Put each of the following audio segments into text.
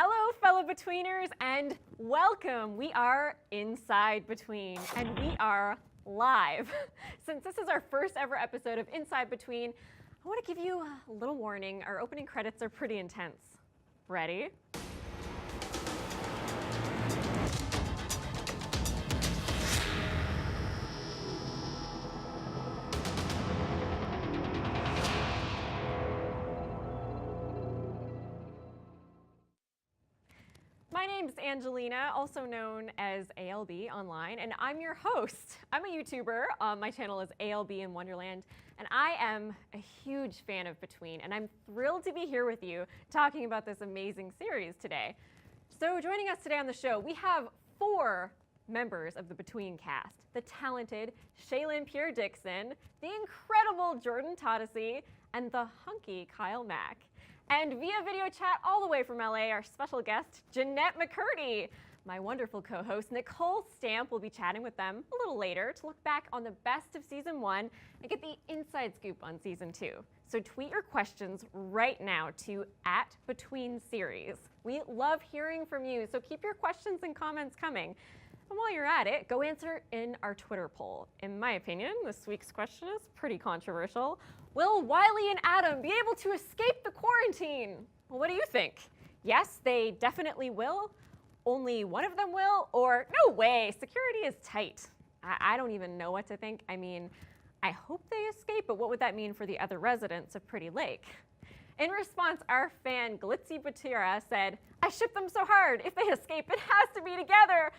Hello, fellow Betweeners, and welcome. We are Inside Between, and we are live. Since this is our first ever episode of Inside Between, I want to give you a little warning. Our opening credits are pretty intense. Ready? My name's Angelina, also known as ALB online, and I'm your host. I'm a YouTuber. My channel is ALB in Wonderland, and I am a huge fan of Between, and I'm thrilled to be here with you talking about this amazing series today. So joining us today on the show, we have 4 members of the Between cast: the talented Shaylin Pierre-Dixon, the incredible Jordan Todesy, and the hunky Kyle Mack. And via video chat all the way from LA, our special guest, Jeanette McCurdy. My wonderful co-host, Nicole Stamp, will be chatting with them a little later to look back on the best of season 1 and get the inside scoop on season 2. So tweet your questions right now to @BetweenSeries. We love hearing from you, so keep your questions and comments coming. And while you're at it, go answer in our Twitter poll. In my opinion, this week's question is pretty controversial. Will Wiley and Adam be able to escape the quarantine? Well, what do you think? Yes, they definitely will. Only one of them will? Or no way, security is tight. I don't even know what to think. I mean, I hope they escape, but what would that mean for the other residents of Pretty Lake? In response, our fan Glitzy Batira said, "I ship them so hard. If they escape, it has to be together."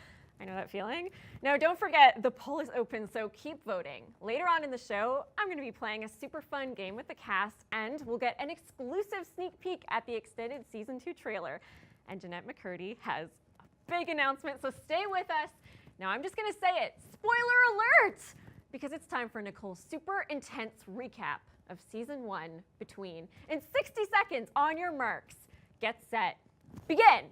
I know that feeling. Now, don't forget, the poll is open, so keep voting. Later on in the show, I'm going to be playing a super fun game with the cast, and we'll get an exclusive sneak peek at the extended season 2 trailer. And Jeanette McCurdy has a big announcement, so stay with us. Now, I'm just going to say it. Spoiler alert! Because it's time for Nicole's super intense recap of season 1 Between. In 60 seconds, on your marks, get set, begin!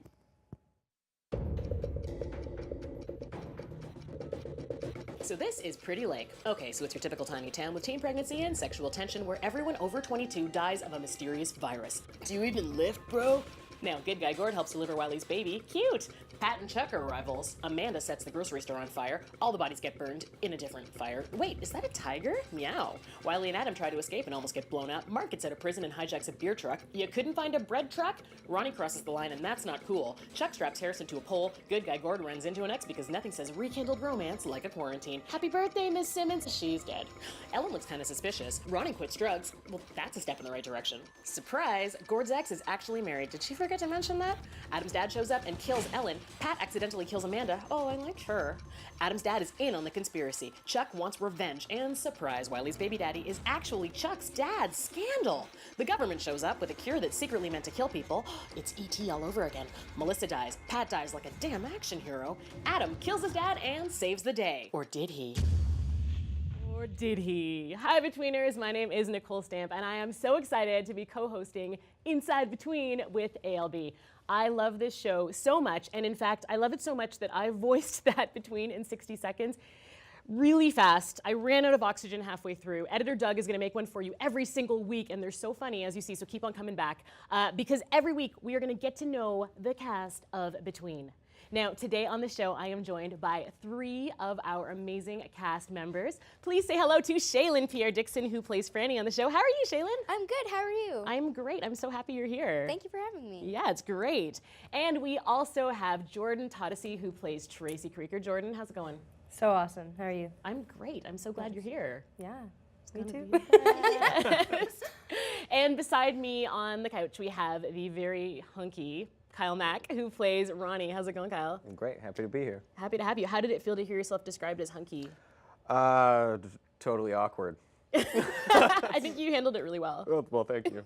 So this is Pretty Lake. Okay, so it's your typical tiny town with teen pregnancy and sexual tension where everyone over 22 dies of a mysterious virus. Do you even lift, bro? Now, good guy Gord helps deliver Wiley's baby. Cute! Pat and Chuck are rivals. Amanda sets the grocery store on fire. All the bodies get burned in a different fire. Wait, is that a tiger? Meow. Wiley and Adam try to escape and almost get blown up. Mark gets out of prison and hijacks a beer truck. You couldn't find a bread truck? Ronnie crosses the line and that's not cool. Chuck straps Harrison to a pole. Good guy Gord runs into an ex because nothing says rekindled romance like a quarantine. Happy birthday, Miss Simmons. She's dead. Ellen looks kind of suspicious. Ronnie quits drugs. Well, that's a step in the right direction. Surprise! Gord's ex is actually married. Did she forget to mention that? Adam's dad shows up and kills Ellen. Pat accidentally kills Amanda. Oh, I liked her. Adam's dad is in on the conspiracy. Chuck wants revenge. And surprise, Wiley's baby daddy is actually Chuck's dad. Scandal! The government shows up with a cure that's secretly meant to kill people. It's E.T. all over again. Melissa dies. Pat dies like a damn action hero. Adam kills his dad and saves the day. Or did he? Or did he? Hi, Betweeners. My name is Nicole Stamp, and I am so excited to be co-hosting Inside Between with ALB. I love this show so much, and in fact, I love it so much that I voiced that Between in 60 seconds really fast. I ran out of oxygen halfway through. Editor Doug is going to make one for you every single week, and they're so funny, as you see, so keep on coming back, because every week we are going to get to know the cast of Between. Now, today on the show, I am joined by 3 of our amazing cast members. Please say hello to Shaylin Pierre-Dixon, who plays Franny on the show. How are you, Shaylin? I'm good. How are you? I'm great. I'm so happy you're here. Thank you for having me. Yeah, it's great. And we also have Jordan Todesy, who plays Tracy Creeker. Jordan, how's it going? So awesome. How are you? I'm great. I'm so glad you're here. Yeah, me Gonna too. be fast. And beside me on the couch, we have the very hunky Kyle Mack, who plays Ronnie. How's it going, Kyle? Great, happy to be here. Happy to have you. How did it feel to hear yourself described as hunky? Totally awkward. I think you handled it really well. Oh, well, thank you.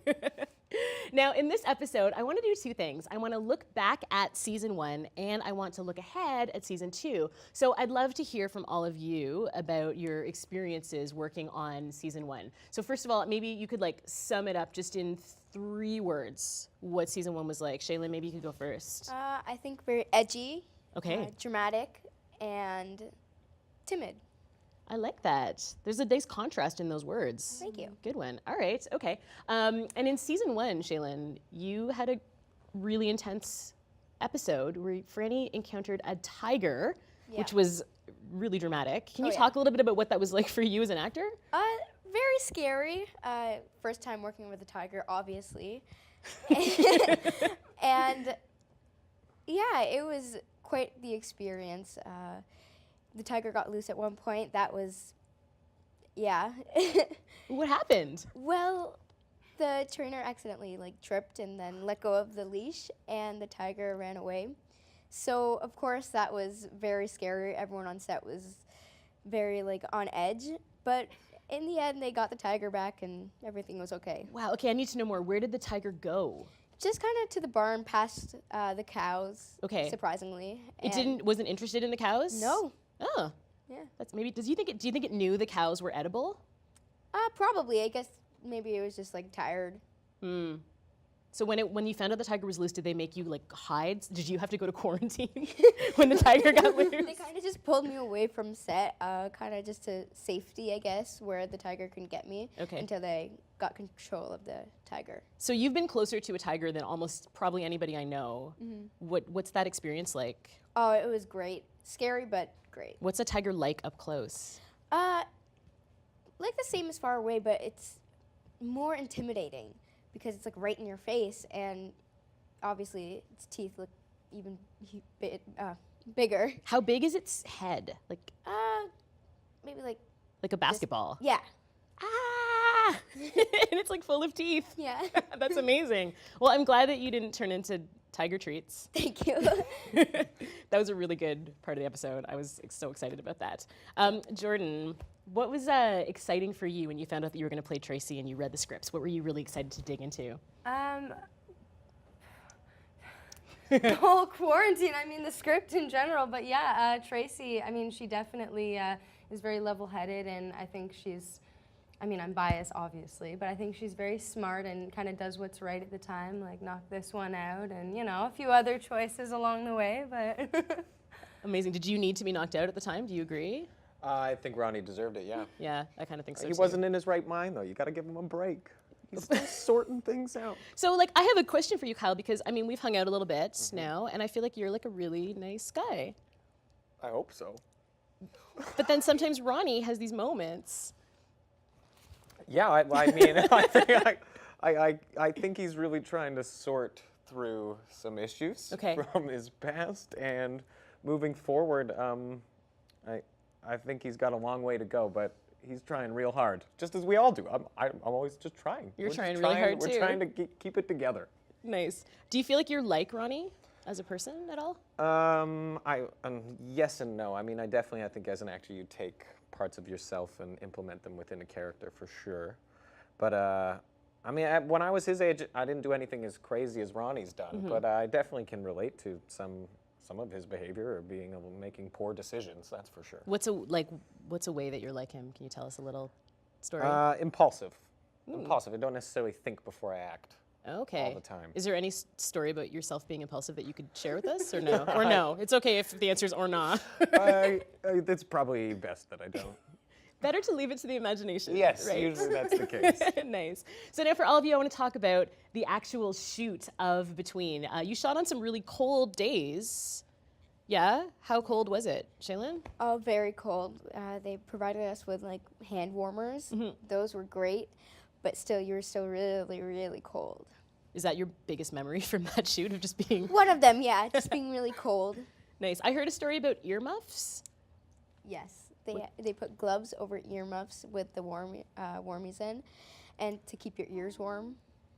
Now, in this episode, I want to do 2 things. I want to look back at season 1, and I want to look ahead at season 2. So I'd love to hear from all of you about your experiences working on season 1. So first of all, maybe you could sum it up just in 3 words, what season 1 was like. Shaylin, maybe you could go first. I think very edgy, Okay. dramatic, and timid. I like that. There's a nice contrast in those words. Thank you. Good one. All right. Okay. And in season 1, Shaylin, you had a really intense episode where Franny encountered a tiger, which Yeah. was really dramatic. Can you Oh, yeah. talk a little bit about what that was like for you as an actor? Very scary. First time working with a tiger, obviously. And yeah, it was quite the experience. The tiger got loose at one point. That was, yeah. What happened? Well, the trainer accidentally tripped and then let go of the leash, and the tiger ran away. So of course that was very scary. Everyone on set was very on edge, but in the end they got the tiger back and everything was okay. Wow, okay, I need to know more. Where did the tiger go? Just kind of to the barn past the cows. Okay. Surprisingly. It And wasn't interested in the cows? No. Oh. Yeah. That's maybe do you think it knew the cows were edible? Probably. I guess maybe it was just tired. Hmm. So when you found out the tiger was loose, did they make you hide? Did you have to go to quarantine when the tiger got loose? They kind of just pulled me away from set, kind of just to safety, I guess, where the tiger couldn't get me Okay. until they got control of the tiger. So you've been closer to a tiger than almost probably anybody I know. What's that experience like? Oh, it was great. Scary, but great. What's a tiger like up close? Like the same as far away, but it's more intimidating because it's right in your face, and obviously its teeth look even bigger. How big is its head? Maybe Like a basketball? yeah, Ah! And it's full of teeth. yeah. That's amazing. Well, I'm glad that you didn't turn into tiger treats. Thank you. That was a really good part of the episode. I was so excited about that. Jordan, what was exciting for you when you found out that you were going to play Tracy and you read the scripts? What were you really excited to dig into? The whole quarantine, the script in general, but yeah, Tracy, she definitely is very level-headed, and I think she's, I'm biased, obviously, but I think she's very smart and kind of does what's right at the time, knock this one out, and, a few other choices along the way, but... Amazing. Did you need to be knocked out at the time? Do you agree? I think Ronnie deserved it, yeah. Yeah, I kind of think so He too. wasn't in his right mind, though. You got to give him a break. He's still sorting things out. So, I have a question for you, Kyle, because, we've hung out a little bit now, and I feel like you're, a really nice guy. I hope so. But then sometimes Ronnie has these moments. Yeah, I think he's really trying to sort through some issues Okay. from his past, and moving forward, I think he's got a long way to go, but he's trying real hard, just as we all do. I'm always just trying. You're We're just trying really hard, We're too. trying to keep it together. Nice. Do you feel like you're like Ronnie as a person at all? Yes and no. I think as an actor you take parts of yourself and implement them within a character for sure. But when I was his age, I didn't do anything as crazy as Ronnie's done. But I definitely can relate to some of his behavior or making poor decisions. That's for sure. What's a way that you're like him? Can you tell us a little story? Impulsive. Impulsive. I don't necessarily think before I act. Okay. all the time. Is there any story about yourself being impulsive that you could share with us, or no? Or no? It's okay if the answer is or not. It's probably best that I don't. Better to leave it to the imagination. Yes, right? usually that's the case. Nice. So now for all of you, I want to talk about the actual shoot of Between. You shot on some really cold days. Yeah? How cold was it, Shaylin? Oh, very cold. They provided us with hand warmers. Those were great, but still, you were still really, really cold. Is that your biggest memory from that shoot, of just being One of them, yeah, just being really cold. nice? I heard a story about earmuffs. Yes, they put gloves over earmuffs with the warmies in, and to keep your ears warm.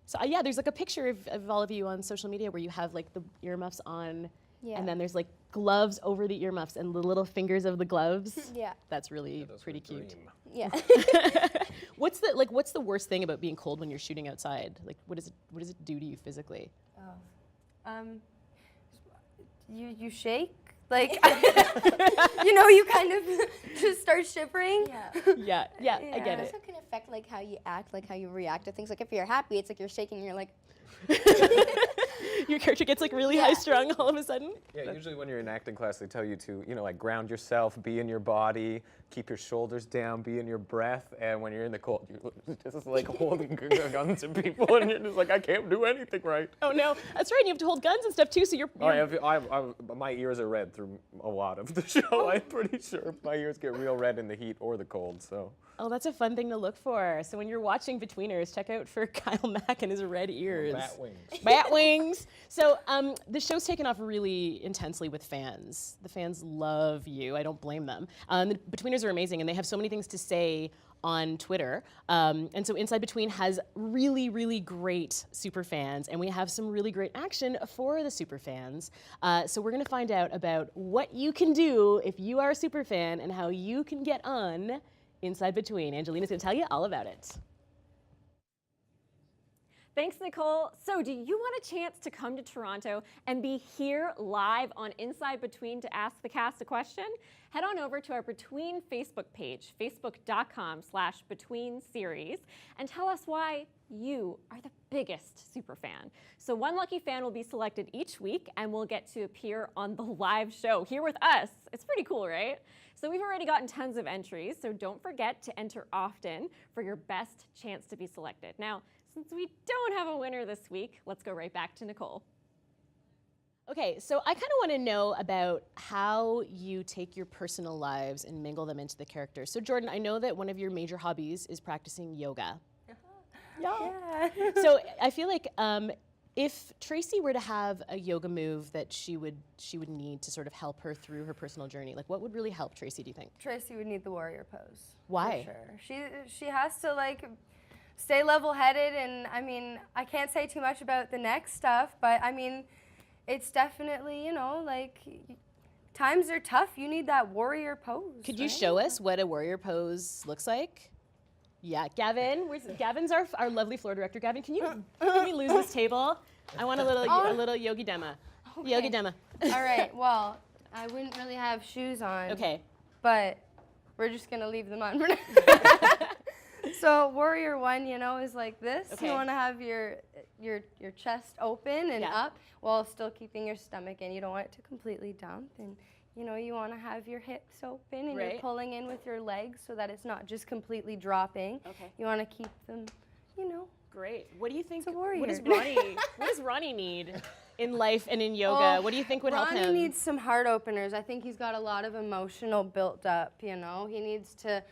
So yeah, there's a picture of all of you on social media where you have the earmuffs on, Yeah. and then there's gloves over the earmuffs and the little fingers of the gloves. Yeah, That's really Those pretty were a cute. dream. yeah. What's the worst thing about being cold when you're shooting outside? What does it do to you physically? You shake, you kind of just start shivering. Yeah. Yeah, I It get also it. can affect how you act, how you react to things. If you're happy, it's you're shaking. And you're like, Your character gets really high strung all of a sudden. Yeah, usually when you're in acting class, they tell you to, ground yourself, be in your body, keep your shoulders down, be in your breath, and when you're in the cold, you're just like holding guns to people, and you're just like, I can't do anything right. Oh no, that's right. You have to hold guns and stuff too. So you're My ears are red through a lot of the show. I'm pretty sure my ears get real red in the heat or the cold. So. Oh, that's a fun thing to look for. So when you're watching Betweeners, check out for Kyle Mack and his red ears. Bat wings. Bat wings. So the show's taken off really intensely with fans. The fans love you. I don't blame them. The Betweeners are amazing, and they have so many things to say on Twitter. And so Inside Between has really, really great super fans, and we have some really great action for the super fans. So we're gonna find out about what you can do if you are a super fan and how you can get on Inside Between. Angelina's gonna tell you all about it. Thanks, Nicole. So do you want a chance to come to Toronto and be here live on Inside Between to ask the cast a question? Head on over to our Between Facebook page, facebook.com/betweenseries, and tell us why you are the biggest super fan. So one lucky fan will be selected each week and will get to appear on the live show here with us. It's pretty cool, right? So we've already gotten tons of entries, so don't forget to enter often for your best chance to be selected. Now, since we don't have a winner this week, let's go right back to Nicole. Okay, so I kind of want to know about how you take your personal lives and mingle them into the characters. So Jordan, I know that one of your major hobbies is practicing yoga. Yeah. So I feel like if Tracy were to have a yoga move that she would need to sort of help her through her personal journey, like what would really help Tracy, do you think? Tracy would need the warrior pose. Why? For sure. She has to like stay level-headed, and I mean, I can't say too much about the next stuff, but I mean, it's definitely, you know, like times are tough. You need that warrior pose. Could you right? show us what a warrior pose looks like? Yeah, Gavin. Gavin's our lovely floor director. Gavin, can you lose this table? I want a little yogi demo. Okay. Yogi demo. All right. Well, I wouldn't really have shoes on. Okay. But we're just gonna leave them on for now. So warrior one, you know, is like this. Okay. You want to have your chest open and Yeah. up while still keeping your stomach in. You don't want it to completely dump, and you know, you want to have your hips open and Right. you're pulling in with your legs so that it's not just completely dropping. Okay. You want to keep them, you know. Great. What do you think? It's a warrior. What does Ronnie need in life and in yoga? Oh, What do you think would help Ronnie him? needs some heart openers. I think he's got a lot of emotional built up, you know. He needs to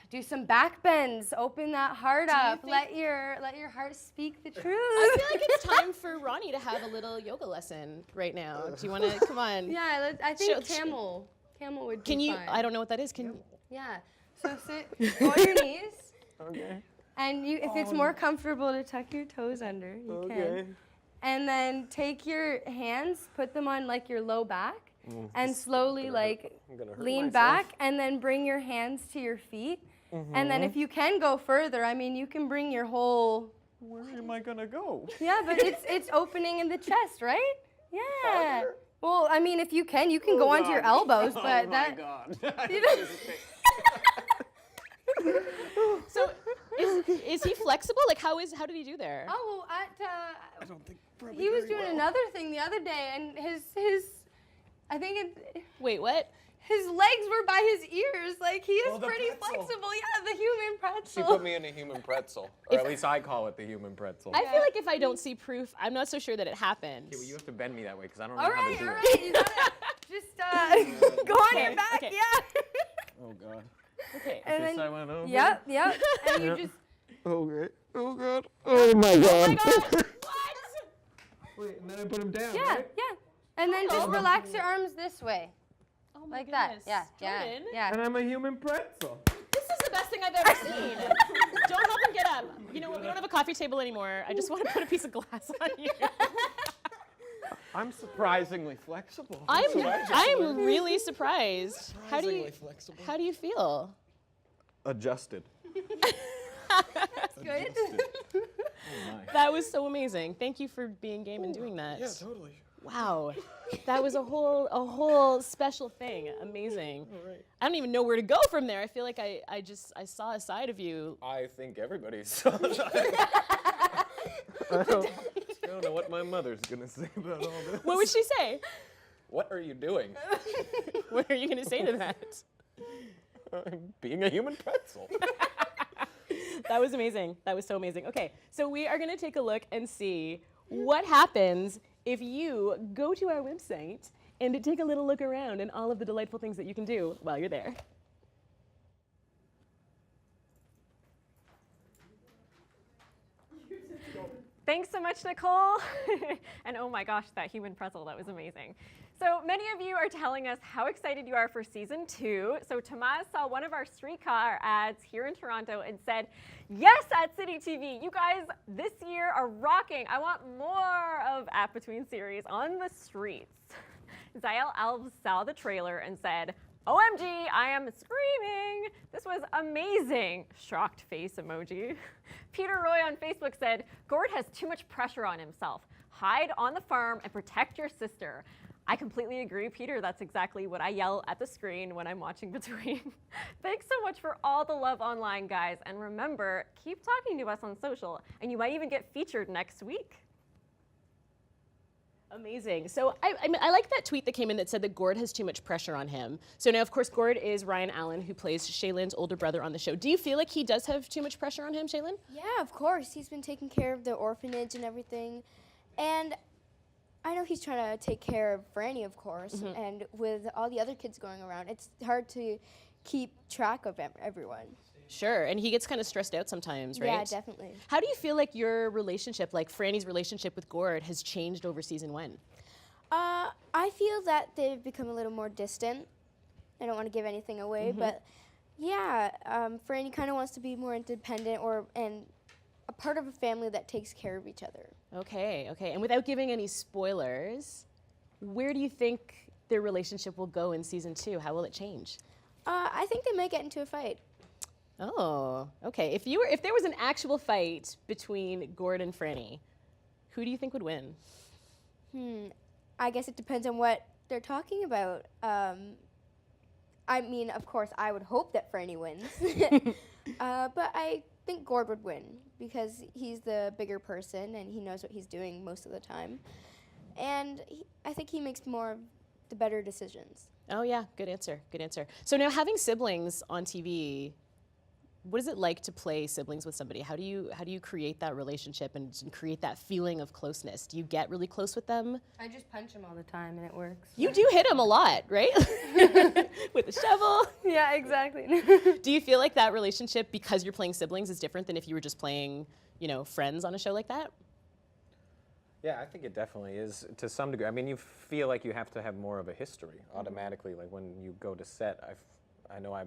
do some back bends, open that heart up, let your heart speak the truth. I feel like it's time for Ronnie to have a little yoga lesson right now. Do you want to come on? Yeah, I think Show- camel would Can be you? fine. I don't know what that is. Can you? Yeah. So sit on your knees. Okay. And if it's more comfortable to tuck your toes under, you can. And then take your hands, put them on like your low back, and slowly like I'm gonna hurt lean myself. back, and then bring your hands to your feet. And then if you can go further, I mean, you can bring your whole. Where am I gonna go? Yeah, but it's opening in the chest, right? Yeah. Well, I mean, if you can go onto your elbows, but that. God. So is he flexible? Like how did he do there? Oh well, I don't think. he was doing another thing the other day, and his I think Wait, what? his legs were by his ears. Like he is Oh, the pretty pretzel. flexible. Yeah, the human pretzel. She put me in a human pretzel, or at least I call it the human pretzel. I feel like if I don't see proof, I'm not so sure that it happened. Okay, well, you have to bend me that way because I don't know all how right, to do all it. right. You gotta just go on Okay, your back. okay. Yeah. Oh God. Okay. And This then, I went over. yep. And you just. Okay. Oh God. Oh my God. What? Wait, and then I put him down. Yeah, right? yeah. And then just relax your arms this way. Oh my Like that. goodness. Yeah, yeah, Jordan, yeah. And I'm a human pretzel. This is the best thing I've ever seen. Don't help him get up. You know what? We don't have a coffee table anymore. I just want to put a piece of glass on you. I'm surprisingly flexible. I'm really surprised. How do you flexible. how do you feel? Adjusted. Good. Oh my. That was so amazing. Thank you for being game and doing that. Yeah, totally. Wow. That was a whole special thing. Amazing. All right. I don't even know where to go from there. I feel like I saw a side of you. I think everybody's. I don't know what my mother's gonna say about all this. What would she say? What are you doing? What are you going to say to that? being a human pretzel. That was amazing. That was so amazing. Okay, so we are going to take a look and see what happens if you go to our website and take a little look around and all of the delightful things that you can do while you're there. Thanks so much, Nicole. And oh my gosh, that human pretzel, that was amazing. So many of you are telling us how excited you are for season 2. So Tomas saw one of our streetcar ads here in Toronto and said, yes, at City TV, you guys this year are rocking. I want more of At Between series on the streets. Zael Alves saw the trailer and said, OMG, I am screaming. This was amazing. Shocked face emoji. Peter Roy on Facebook said, Gord has too much pressure on himself. Hide on the farm and protect your sister. I completely agree, Peter. That's exactly what I yell at the screen when I'm watching Between. Thanks so much for all the love online, guys. And remember, keep talking to us on social, and you might even get featured next week. Amazing. So I like that tweet that came in that said that Gord has too much pressure on him. So now, of course, Gord is Ryan Allen, who plays Shaylin's older brother on the show. Do you feel like he does have too much pressure on him, Shaylin? Yeah, of course. He's been taking care of the orphanage and everything. And I know he's trying to take care of Franny, of course. And with all the other kids going around, it's hard to keep track of everyone. Sure, and he gets kind of stressed out sometimes, right? Yeah, definitely. How do you feel like your relationship, like Franny's relationship with Gord, has changed over season 1? I feel that they've become a little more distant. I don't want to give anything away, but yeah, Franny kind of wants to be more independent and a part of a family that takes care of each other. Okay, okay. And without giving any spoilers, where do you think their relationship will go in season 2? How will it change? I think they might get into a fight. Oh, okay. If there was an actual fight between Gord and Franny, who do you think would win? I guess it depends on what they're talking about. I mean, of course, I would hope that Franny wins. But I think Gord would win because he's the bigger person and he knows what he's doing most of the time. And I think he makes more of the better decisions. Oh yeah, good answer, good answer. So now having siblings on TV, what is it like to play siblings with somebody? How do you create that relationship and create that feeling of closeness? Do you get really close with them? I just punch him all the time and it works. You do hit them a lot, right? With a shovel. Yeah, exactly. Do you feel like that relationship, because you're playing siblings, is different than if you were just playing, friends on a show like that? Yeah, I think it definitely is to some degree. I mean, you feel like you have to have more of a history automatically. Like when you go to set,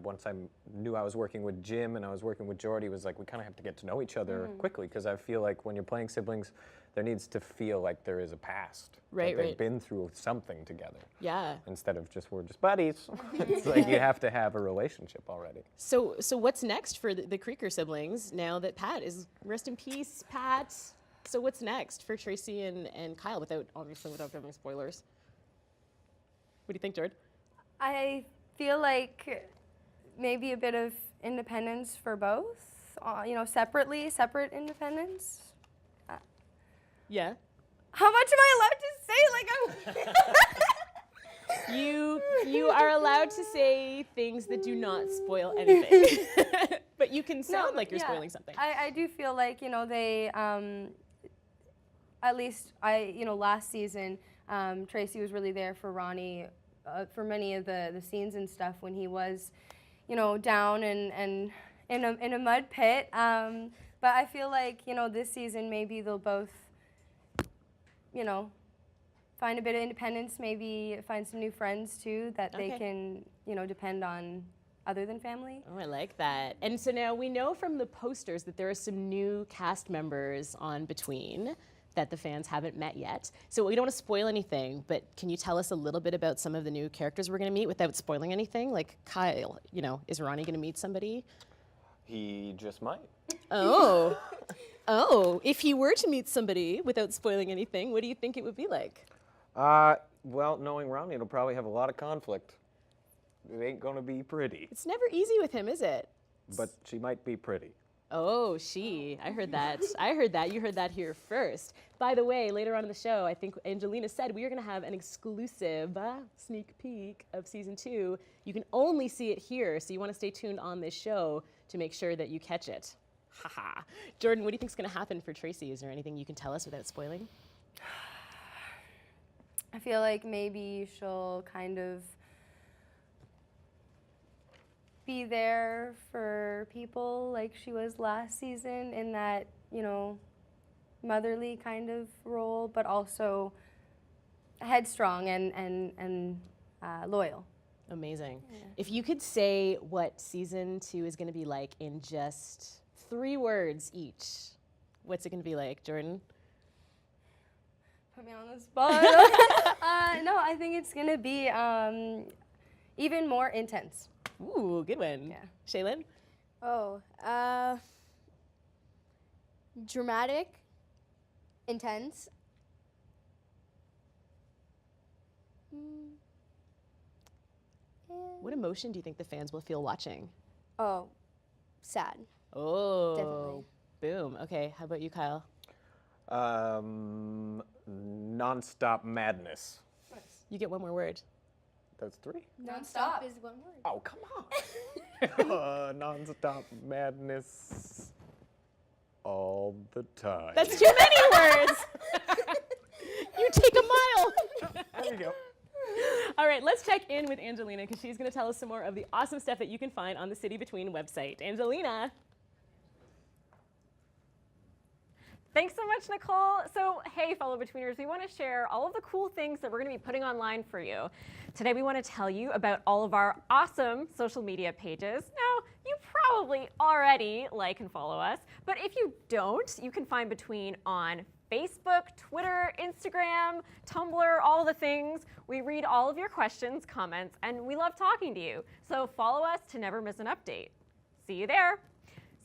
once I knew I was working with Jim and I was working with Jordy, it was like we kind of have to get to know each other quickly, because I feel like when you're playing siblings, there needs to feel like there is a past. Right, like they've been through something together. Yeah. Instead of we're just buddies. It's like you have to have a relationship already. So what's next for the Creeker siblings now that Pat is, rest in peace, Pat. So what's next for Tracy and Kyle, obviously without giving spoilers? What do you think, Jord? I feel like maybe a bit of independence for both, separate independence. Yeah. How much am I allowed to say? You are allowed to say things that do not spoil anything. But you can sound like you're spoiling something. I do feel like, they, at least last season, Tracy was really there for Ronnie for many of the scenes and stuff when he was, down and in a mud pit. But I feel like, this season maybe they'll both, find a bit of independence, maybe find some new friends too that they can, depend on other than family. Oh, I like that. And so now we know from the posters that there are some new cast members on Between that the fans haven't met yet. So we don't want to spoil anything, but can you tell us a little bit about some of the new characters we're going to meet without spoiling anything? Like Kyle, is Ronnie going to meet somebody? He just might. Oh. Oh, if he were to meet somebody without spoiling anything, what do you think it would be like? Well, knowing Ronnie, it'll probably have a lot of conflict. It ain't gonna be pretty. It's never easy with him, is it? But she might be pretty. Oh, she. I heard that. I heard that. You heard that here first. By the way, later on in the show, I think Angelina said we are going to have an exclusive sneak peek of season 2. You can only see it here, so you want to stay tuned on this show to make sure that you catch it. Haha. Jordan, what do you think is going to happen for Tracy? Is there anything you can tell us without spoiling? I feel like maybe she'll kind of be there for people like she was last season in that, you know, motherly kind of role, but also headstrong and loyal. Amazing. Yeah. If you could say what season 2 is going to be like in just 3 words each, what's it going to be like, Jordan? Put me on the spot. No, I think it's going to be even more intense. Ooh, good one. Yeah. Shaylin? Oh, dramatic, intense. What emotion do you think the fans will feel watching? Oh, sad. Oh, Definitely. Boom. Okay, how about you, Kyle? Non-stop madness. You get one more word. That's 3? Non-stop. is one word. Oh, come on. Non-stop madness all the time. That's too many words. You take a mile. There you go. All right, let's check in with Angelina because she's going to tell us some more of the awesome stuff that you can find on the City Between website. Angelina. Thanks so much, Nicole. So, hey, fellow Betweeners, we want to share all of the cool things that we're going to be putting online for you. Today, we want to tell you about all of our awesome social media pages. Now, you probably already like and follow us, but if you don't, you can find Between on Facebook, Twitter, Instagram, Tumblr, all the things. We read all of your questions, comments, and we love talking to you. So follow us to never miss an update. See you there.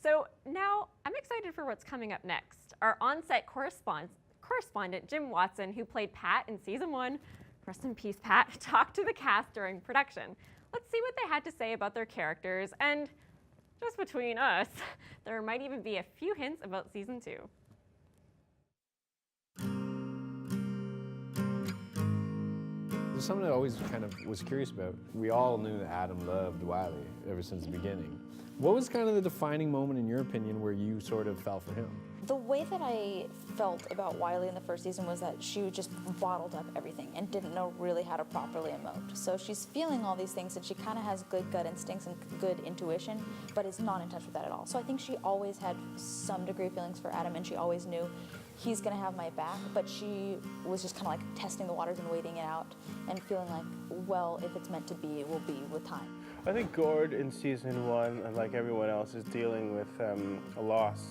So now I'm excited for what's coming up next. Our on-set correspondent, Jim Watson, who played Pat in season 1, rest in peace, Pat, talked to the cast during production. Let's see what they had to say about their characters, and just between us, there might even be a few hints about season 2. There's something I always kind of was curious about. We all knew that Adam loved Wiley ever since the beginning. What was kind of the defining moment, in your opinion, where you sort of fell for him? The way that I felt about Wiley in the first season was that she just bottled up everything and didn't know really how to properly emote. So she's feeling all these things and she kind of has good gut instincts and good intuition, but is not in touch with that at all. So I think she always had some degree of feelings for Adam and she always knew he's gonna have my back, but she was just kind of like testing the waters and waiting it out and feeling like, well, if it's meant to be, it will be with time. I think Gord in season 1, like everyone else, is dealing with a loss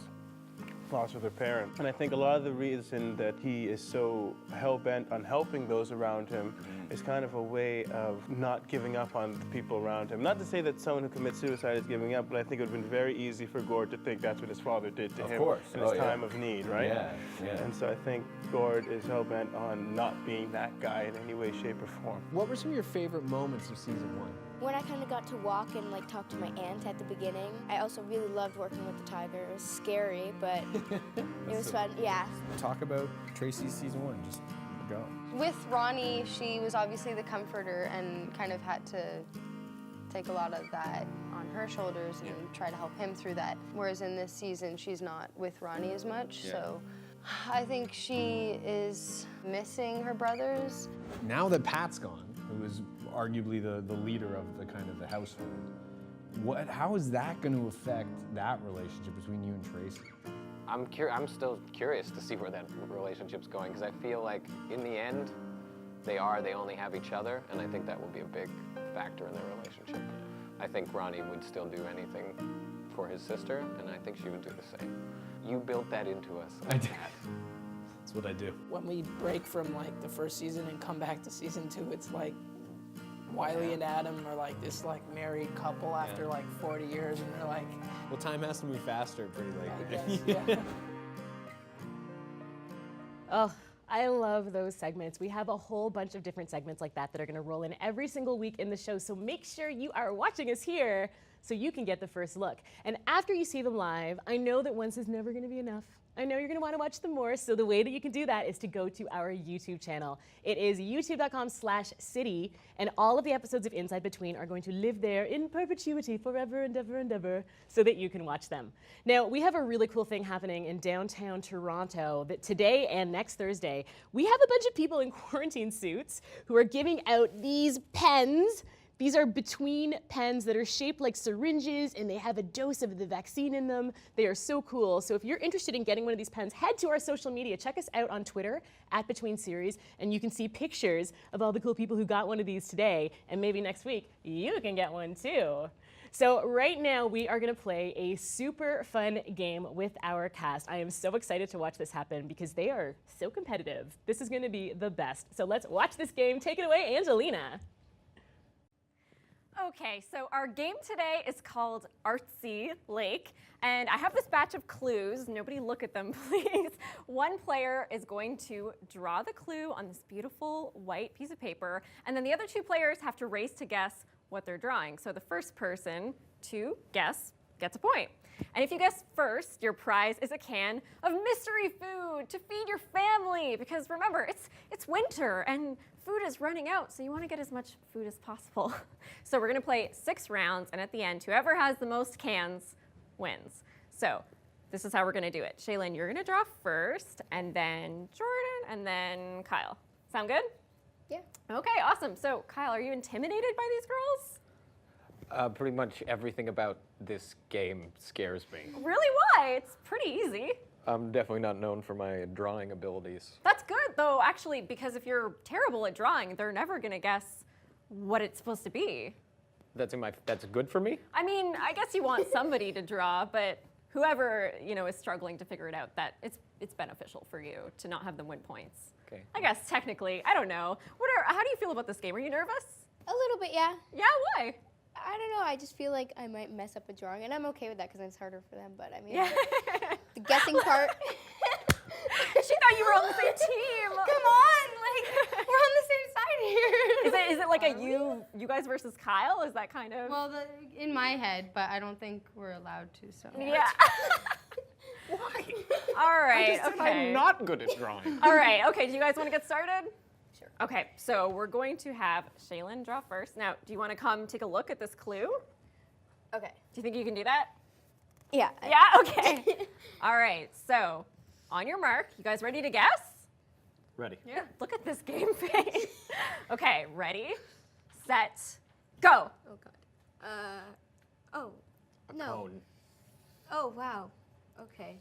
with her parents. And I think a lot of the reason that he is so hell-bent on helping those around him is kind of a way of not giving up on the people around him. Not to say that someone who commits suicide is giving up, but I think it would have been very easy for Gord to think that's what his father did to him in his time of need, right? Yeah. And so I think Gord is hell-bent on not being that guy in any way, shape, or form. What were some of your favorite moments of season 1? When I kind of got to walk and like talk to my aunt at the beginning, I also really loved working with the tiger. It was scary, but it was fun. Yeah. Talk about Tracy's season 1. Just go. With Ronnie, she was obviously the comforter and kind of had to take a lot of that on her shoulders and try to help him through that. Whereas in this season, she's not with Ronnie as much, so I think she is missing her brothers. Now that Pat's gone, who is arguably the leader of the kind of the household, how is that going to affect that relationship between you and Tracy? I'm still curious to see where that relationship's going, because I feel like in the end, they only have each other, and I think that will be a big factor in their relationship. I think Ronnie would still do anything for his sister, and I think she would do the same. You built that into us. I did. That's what I do. When we break from like the first season and come back to season 2, it's like Wiley and Adam are like this like married couple after like 40 years, and they're like, Well, time has to move faster pretty I late. guess, yeah. Oh, I love those segments. We have a whole bunch of different segments like that that are going to roll in every single week in the show, so make sure you are watching us here so you can get the first look. And after you see them live, I know that once is never gonna be enough. I know you're gonna wanna watch them more, so the way that you can do that is to go to our YouTube channel. It is youtube.com/city, and all of the episodes of Inside Between are going to live there in perpetuity, forever and ever and ever, so that you can watch them. Now, we have a really cool thing happening in downtown Toronto that today and next Thursday, we have a bunch of people in quarantine suits who are giving out these pens. These are between pens that are shaped like syringes, and they have a dose of the vaccine in them. They are so cool. So if you're interested in getting one of these pens, head to our social media. Check us out on Twitter @BetweenSeries, and you can see pictures of all the cool people who got one of these today. And maybe next week you can get one too. So right now we are gonna play a super fun game with our cast. I am so excited to watch this happen because they are so competitive. This is gonna be the best. So let's watch this game. Take it away, Angelina. Okay, so our game today is called Artsy Lake, and I have this batch of clues. Nobody look at them, please. One player is going to draw the clue on this beautiful white piece of paper, and then the other two players have to race to guess what they're drawing. So the first person to guess gets a point. And if you guess first, your prize is a can of mystery food to feed your family, because remember, it's winter and food is running out, so you want to get as much food as possible. So we're going to play 6 rounds, and at the end, whoever has the most cans wins. So this is how we're going to do it. Shaylin, you're going to draw first, and then Jordan, and then Kyle. Sound good? Yeah. Okay, awesome. So Kyle, are you intimidated by these girls? Pretty much everything about this game scares me. Really? Why? It's pretty easy. I'm definitely not known for my drawing abilities. That's good, though, actually, because if you're terrible at drawing, they're never going to guess what it's supposed to be. That's good for me? I mean, I guess you want somebody to draw, but whoever, is struggling to figure it out, that it's beneficial for you to not have them win points. Okay. I guess technically, I don't know. How do you feel about this game? Are you nervous? A little bit, yeah. Yeah, why? I don't know. I just feel like I might mess up a drawing, and I'm okay with that because it's harder for them. But I mean, Yeah. the guessing part. She thought you were on the same team. Come on, like we're on the same side here. Is it like a you guys versus Kyle? Is that kind of? Well, in my head, but I don't think we're allowed to. So Yeah. Why? All right. I'm not good at drawing. All right. Okay. Do you guys want to get started? Sure. Okay. So we're going to have Shaylin draw first. Now, do you want to come take a look at this clue? Okay. Do you think you can do that? Yeah. Yeah. Okay. All right. So, on your mark, you guys ready to guess? Ready. Yeah. Look at this game face. Okay. Ready, set, go. Oh God. Oh. No. Cone. Oh wow. Okay.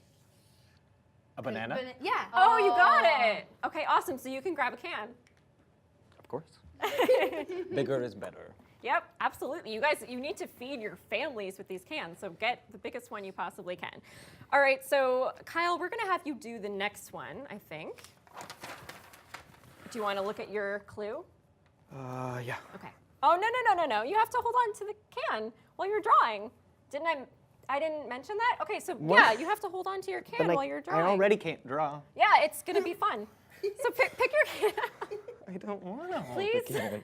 A banana? Yeah. Oh, you got it. Okay. Awesome. So you can grab a can. Of course. Bigger is better. Yep, absolutely. You guys, you need to feed your families with these cans, so get the biggest one you possibly can. All right, so Kyle, we're gonna have you do the next one, I think. Do you wanna look at your clue? Yeah. Okay. Oh, no. You have to hold on to the can while you're drawing. I didn't mention that? Okay, so yeah, you have to hold on to your can while you're drawing. I already can't draw. Yeah, it's gonna be fun. So pick your can. I don't want to hold Please? the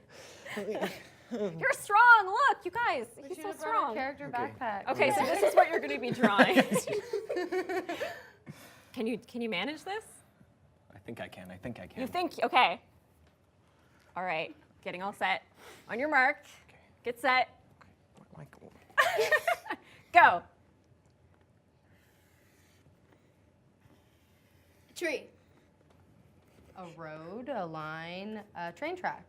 can. You're strong, look, you guys, he's so Brought a strong. character backpack. Okay, so this is what you're going to be drawing. Can you manage this? I think I can. You think? Okay. All right. Getting all set. On your mark. Get set. Go. Tree. A road, a line, a train track,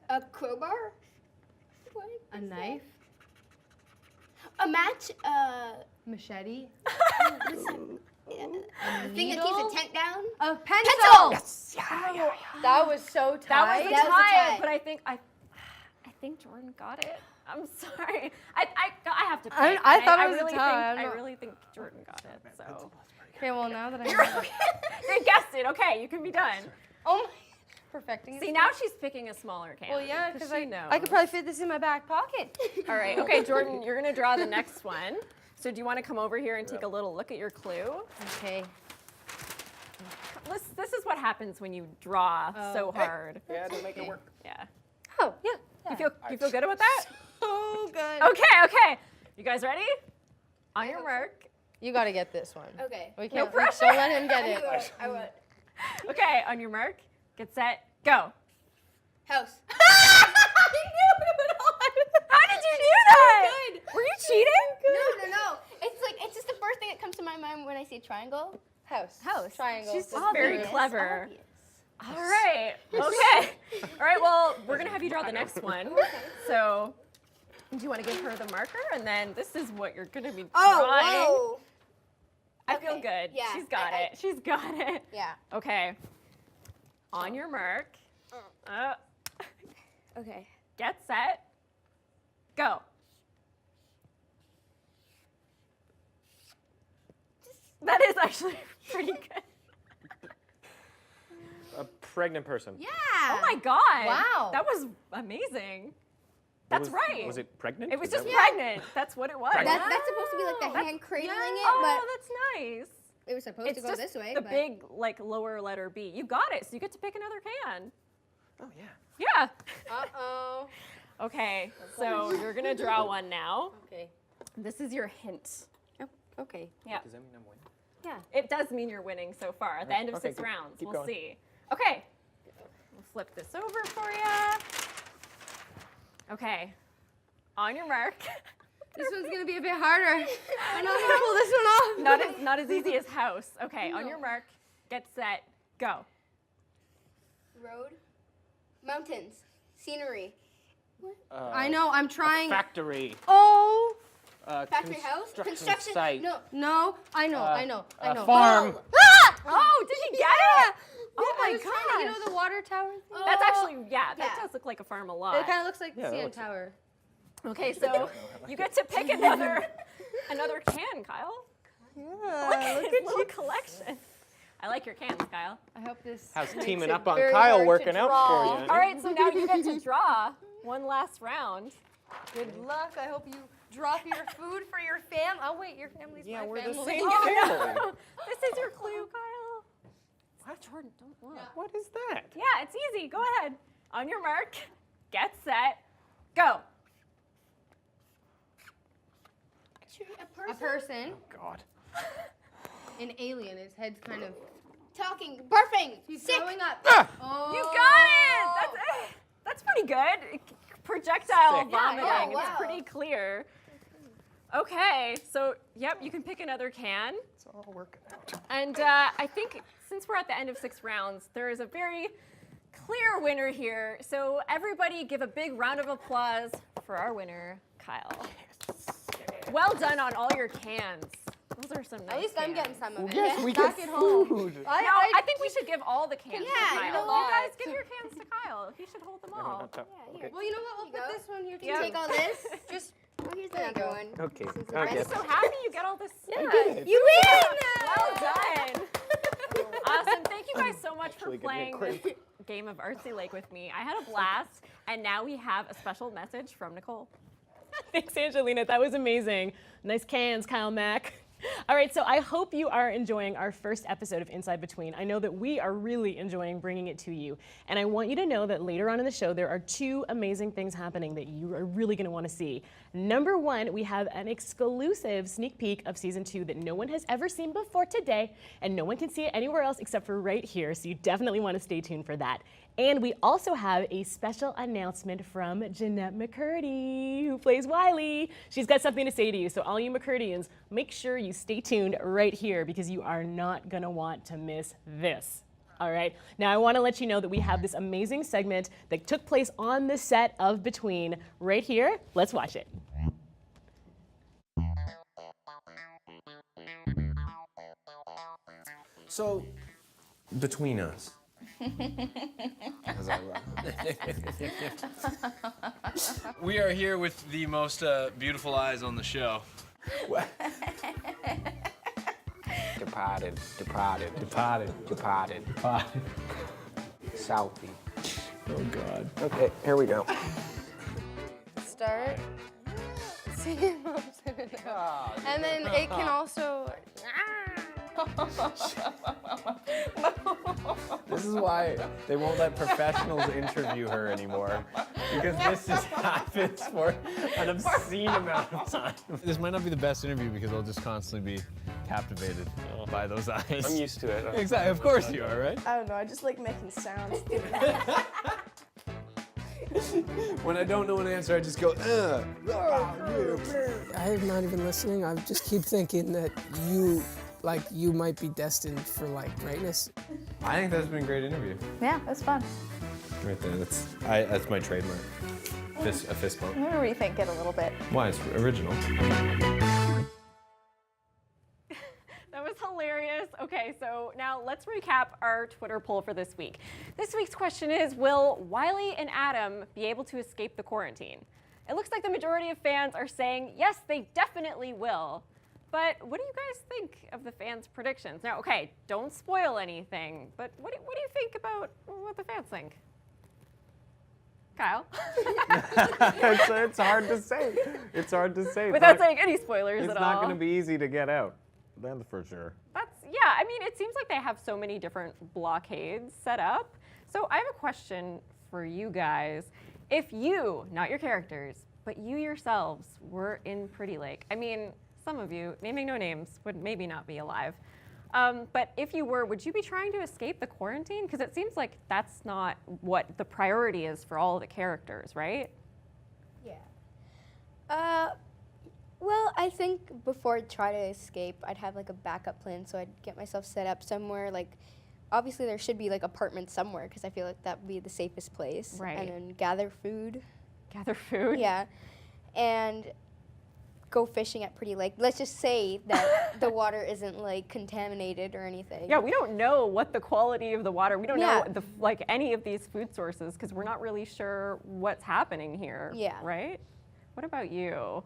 A crowbar. What? a knife, A match. machete, Thing that keeps a tent down. a pencil. Yes. Yeah. That was so tight. That was a That was a tie, tie. but I think Jordan got it. I'm sorry. I have to pick. I and thought it I was a really tie. think I really think Jordan got it. So Okay, well now that I you guessed it. Okay, you can be done. oh my, perfecting. See, it. now she's picking a smaller can. Well, yeah, because she knows. I could probably fit this in my back pocket. All right. Okay, Jordan, you're gonna draw the next one. So do you want to come over here and take a little look at your clue? Okay. This is what happens when you draw so hard. Yeah, to make it work. Yeah. Oh yeah. You feel good about that? so good. Okay. You guys ready? On your mark. You gotta get this one. Okay. We No can't, pressure. Don't let him get it. I will. Okay, on your mark. Get set. Go. House. How did you do that? Good. Were you cheating? No. It's just the first thing that comes to my mind when I see a triangle. House. Triangle. She's just very Obvious. clever. Obvious. All right. Okay. All right. Well, we're gonna have you draw the next one. So, do you want to give her the marker, and then this is what you're gonna be drawing. Oh, whoa. I feel Okay, good. yeah, She's got it. She's got it. Yeah. Okay. On your mark. Okay. Get set. Go. That is actually pretty good. A pregnant person. Yeah. Oh my god. Wow. That was amazing. That's right. Was it pregnant? It was Is just that what- pregnant. That's what it was. Pregnant. That's supposed to be like the hand cradling it, Oh, but that's nice. it was supposed It's to go just this way. the but big like lower letter B. You got it. So you get to pick another can. Oh yeah. Yeah. Uh-oh. Okay. So you're gonna draw one now. Okay. This is your hint. Okay. Yeah. Does that mean I'm winning? It does mean you're winning so far. At the end of Okay, 6 good. rounds, Keep we'll going. see. Okay. We'll flip this over for you. Okay. On your mark. This one's gonna be a bit harder. I know how to pull this one off. Not as easy as house. Okay. On your mark. Get set. Go. road, mountains, scenery, I know. I'm trying. Factory. Oh. factory house, construction. site. No. I know. I know. Farm. Oh, did he get it? Oh I my was trying to, you know gosh. the water tower thing? That's actually, that Yeah. does look like a farm a lot. It kind of looks like Yeah, the that CN looks- Tower. Okay, so you get to pick another can, Kyle. Look at his little collection. I like your cans, Kyle. I hope this. How's makes teaming it up on very Kyle hard to working out draw. for you? All right, so now you get to draw one last round. Good luck. I hope you drop your food for your fam. Oh wait, your family's Yeah, my we're the family. same family. This is your clue, Kyle. What? Jordan, don't look. What is that? Yeah, it's easy. Go ahead. On your mark, get set, go. A person, God. an alien. His head's kind of. Talking, barfing, He's sick. growing up. Oh. You got it. That's pretty good. Projectile Sick. vomiting. Yeah, It's wow. pretty clear. Okay, so yep, you can pick another can. It's all working out. And I think since we're at the end of 6 rounds, there is a very clear winner here. So everybody give a big round of applause for our winner, Kyle. Well done on all your cans. Those are some nice At least I'm cans. getting some of it. Yes, we Back get at home. food. No, I think we should give all the cans to Yeah, Kyle. you know You guys what? give your cans to Kyle. He should hold them No, all. not tough. Okay. Well, you know what? We'll There you put this one here. Yeah. too. Take all this. Just. Oh, here's another one. Okay. I'm Okay. so happy you get all this. did. You win! Well done. Awesome. Thank you guys so much for Actually giving me a playing this game of Artsy Lake with me. I had a blast, and now we have a special message from Nicole. Thanks, Angelina. That was amazing. Nice cans, Kyle Mack. All right, so I hope you are enjoying our first episode of Inside Between. I know that we are really enjoying bringing it to you. And I want you to know that later on in the show, there are 2 amazing things happening that you are really going to want to see. Number 1, we have an exclusive sneak peek of season 2 that no one has ever seen before today, and no one can see it anywhere else except for right here. So you definitely want to stay tuned for that. And we also have a special announcement from Jeanette McCurdy, who plays Wiley. She's got something to say to you. So all you McCurdians, make sure you stay tuned right here because you are not going to want to miss this. All right. Now I want to let you know that we have this amazing segment that took place on the set of Between right here. Let's watch it. So, between us. We are here with the most beautiful eyes on the show. Departed. Southie. Oh, God. Okay, here we go. Start. Singing Moms in and Out. And then it can also. This is why they won't let professionals interview her anymore. Because this just happens for an obscene amount of time. This might not be the best interview because I'll just constantly be captivated by those eyes. I'm used to it. Exactly, of course you are, right? I don't know, I just like making sounds. When I don't know an answer, I just go, ugh. I have not even listening. I just keep thinking that you might be destined for like greatness. I think that's been a great interview. Yeah, that's fun. Right there, that's my trademark. A fist bump. I'm gonna rethink it a little bit. Why? It's original. That was hilarious. Okay, so now let's recap our Twitter poll for this week. This week's question is, will Wiley and Adam be able to escape the quarantine? It looks like the majority of fans are saying, yes, they definitely will. But what do you guys think of the fans' predictions? Now, okay, don't spoil anything, but what do you think about what the fans think? Kyle? It's hard to say. It's hard to say. Without saying any spoilers at all. It's not going to be easy to get out. That's for sure. Yeah, I mean, it seems like they have so many different blockades set up. So I have a question for you guys. If you, not your characters, but you yourselves were in Pretty Lake, I mean, some of you, naming no names, would maybe not be alive. But if you were, would you be trying to escape the quarantine? Because it seems like that's not what the priority is for all of the characters, right? Yeah. Well, I think before I try to escape, I'd have like a backup plan. So I'd get myself set up somewhere. Like, obviously there should be like apartments somewhere because I feel like that would be the safest place. Right. And then gather food. Gather food? Yeah. And go fishing at Pretty Lake. Let's just say that the water isn't like contaminated or anything. Yeah, we don't know what the quality of the water. We don't Yeah. know like any of these food sources because we're not really sure what's happening here. Yeah. Right? What about you?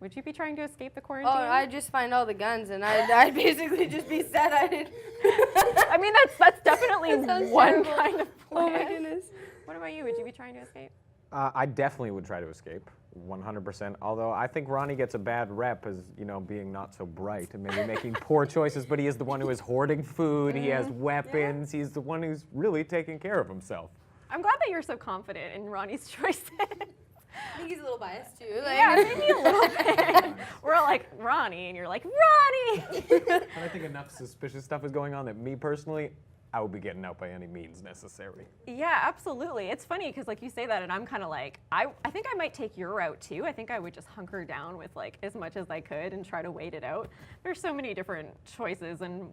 Would you be trying to escape the Oh, quarantine? I'd just find all the guns and I'd basically just be set. I mean, that's definitely That one sounds terrible. kind of plan. Oh my goodness. What about you? Would you be trying to escape? I definitely would try to escape, 100%. Although I think Ronnie gets a bad rep as, being not so bright and maybe making poor choices, but he is the one who is hoarding food, he has weapons, he's the one who's really taking care of himself. I'm glad that you're so confident in Ronnie's choices. I think he's a little biased too. Yeah, maybe a little bit. We're all like, Ronnie, and you're like, Ronnie! And I think enough suspicious stuff is going on that me personally, I would be getting out by any means necessary. Yeah, absolutely. It's funny because like you say that and I'm kind of like, I think I might take your route too. I think I would just hunker down with like as much as I could and try to wait it out. There's so many different choices and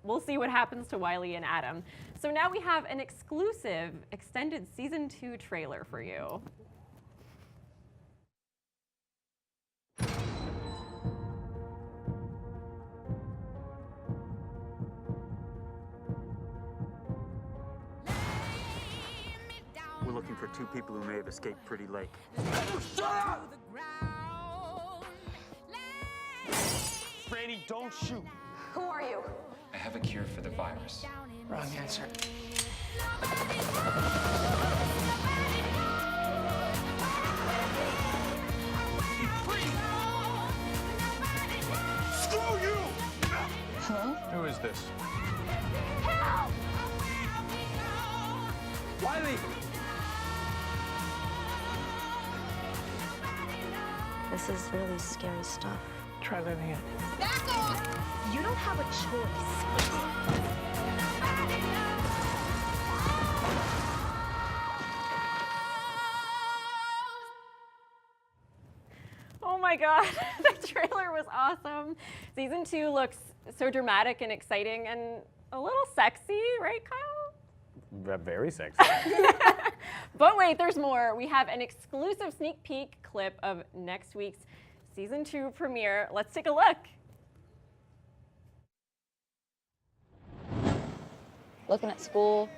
we'll see what happens to Wiley and Adam. So now we have an exclusive extended season 2 trailer for you. We're looking for 2 people who may have escaped Pretty Lake. Brady, don't shoot. Who are you? I have a cure for the virus. Wrong answer. Screw you! Hello? Who is this? Help! Wiley! This is really scary stuff. Try that again. Back off! You don't have a choice. Oh my God, the trailer was awesome. Season 2 looks so dramatic and exciting and a little sexy, right, Kyle? Very sexy. But wait, there's more. We have an exclusive sneak peek clip of next week's Season 2 premiere. Let's take a look. Looking at school,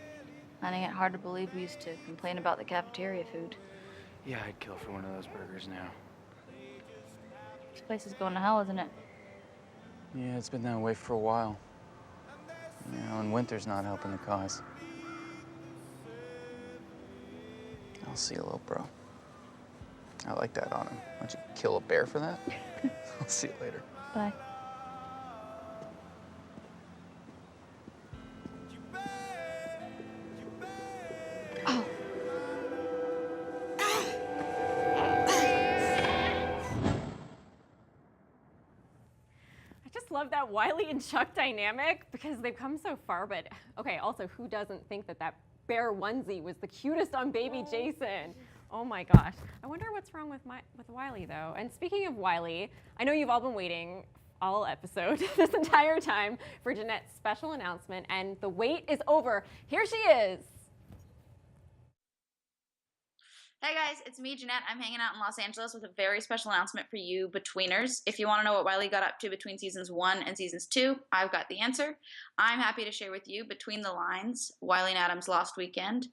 finding it hard to believe we used to complain about the cafeteria food. Yeah, I'd kill for one of those burgers now. This place is going to hell, isn't it? Yeah, it's been that way for a while. And winter's not helping the cause. I'll see you, little bro. I like that on him. Why don't you kill a bear for that? I'll see you later. Bye. love that Wiley and Chuck dynamic because they've come so far. But okay, also, who doesn't think that that bear onesie was the cutest on baby Jason? Oh my gosh. I wonder what's wrong with Wiley though. And speaking of Wiley, I know you've all been waiting all episode this entire time for Jeanette's special announcement, and the wait is over. Here she is. Hey guys, it's me, Jeanette. I'm hanging out in Los Angeles with a very special announcement for you Betweeners. If you want to know what Wiley got up to between seasons 1 and seasons 2, I've got the answer. I'm happy to share with you Between the Lines, Wiley and Adam's Lost Weekend.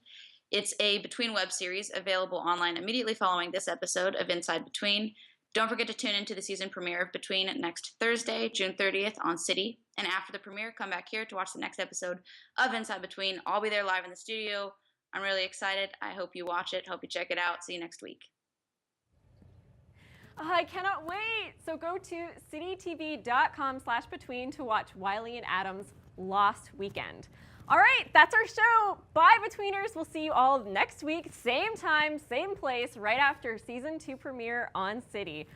It's a Between web series available online immediately following this episode of Inside Between. Don't forget to tune into the season premiere of Between next Thursday, June 30th on City. And after the premiere, come back here to watch the next episode of Inside Between. I'll be there live in the studio. I'm really excited. I hope you watch it. Hope you check it out. See you next week. I cannot wait. So go to citytv.com/between to watch Wiley and Adam's Lost Weekend. All right, that's our show. Bye, Betweeners. We'll see you all next week, same time, same place, right after season 2 premiere on City.